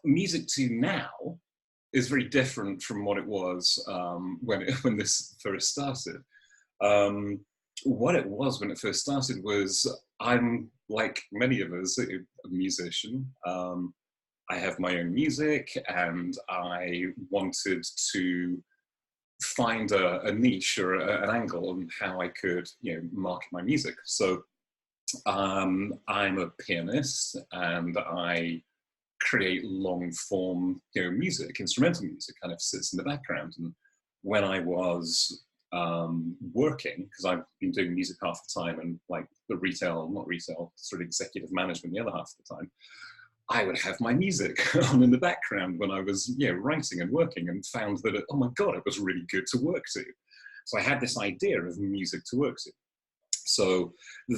Musicto now is very different from what it was when this first started. What it was when it first started was, I'm, like many of us, a musician. I have my own music, and I wanted to find a niche or an angle on how I could, market my music. So I'm a pianist, and I create long form, music, instrumental music, kind of sits in the background. And when I was working, because I've been doing music half the time, and like the not retail, sort of executive management the other half of the time, I would have my music on in the background when I was, writing and working, and found that, oh my God, it was really good to work to. So I had this idea of music to work to. So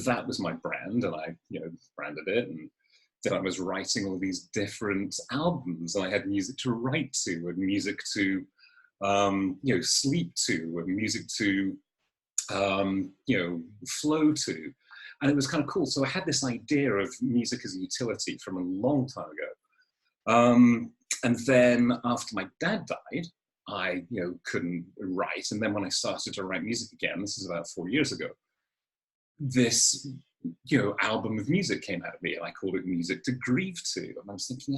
that was my brand, and I, branded it, and then I was writing all these different albums, and I had music to write to, and music to, sleep to, and music to, flow to. And it was kind of cool. So I had this idea of music as a utility from a long time ago. And then after my dad died, I, couldn't write. And then when I started to write music again, this is about 4 years ago, this, album of music came out of me, and I called it Music to Grieve To. And I was thinking,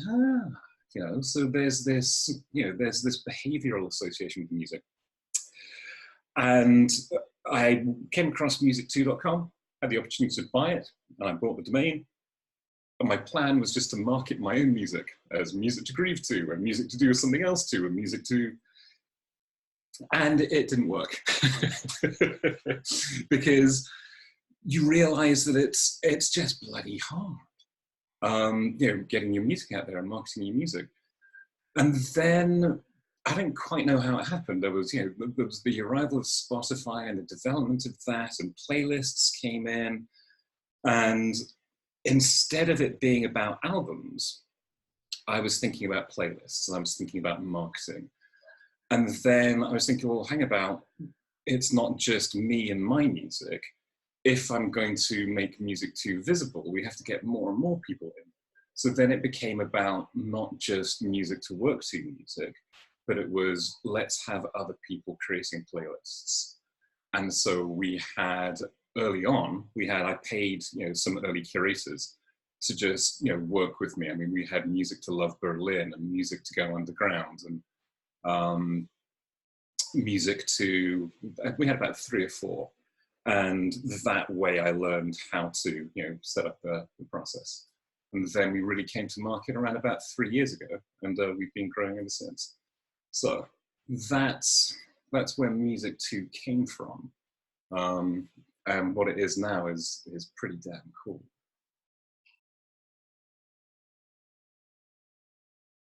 so there's this, there's this behavioral association with music. And I came across musicto.com, had the opportunity to buy it, and I bought the domain. And my plan was just to market my own music as music to grieve to, and music to do with something else to, and music to... And it didn't work. Because you realize that it's just bloody hard, getting your music out there and marketing your music. And then I didn't quite know how it happened. There was, there was the arrival of Spotify and the development of that, and playlists came in. And instead of it being about albums, I was thinking about playlists, and I was thinking about marketing. And then I was thinking, well, hang about, it's not just me and my music. If I'm going to make music too visible, we have to get more and more people in. So then it became about not just music to work to music, but it was, let's have other people creating playlists. And so we had, early on, I paid, some early curators to just, work with me. I mean, we had Music to Love Berlin, and Music to Go Underground, and music to, we had about 3 or 4. And that way I learned how to, set up the process. And then we really came to market around about 3 years ago, and we've been growing ever since. So that's where Musicto came from. And what it is now is pretty damn cool.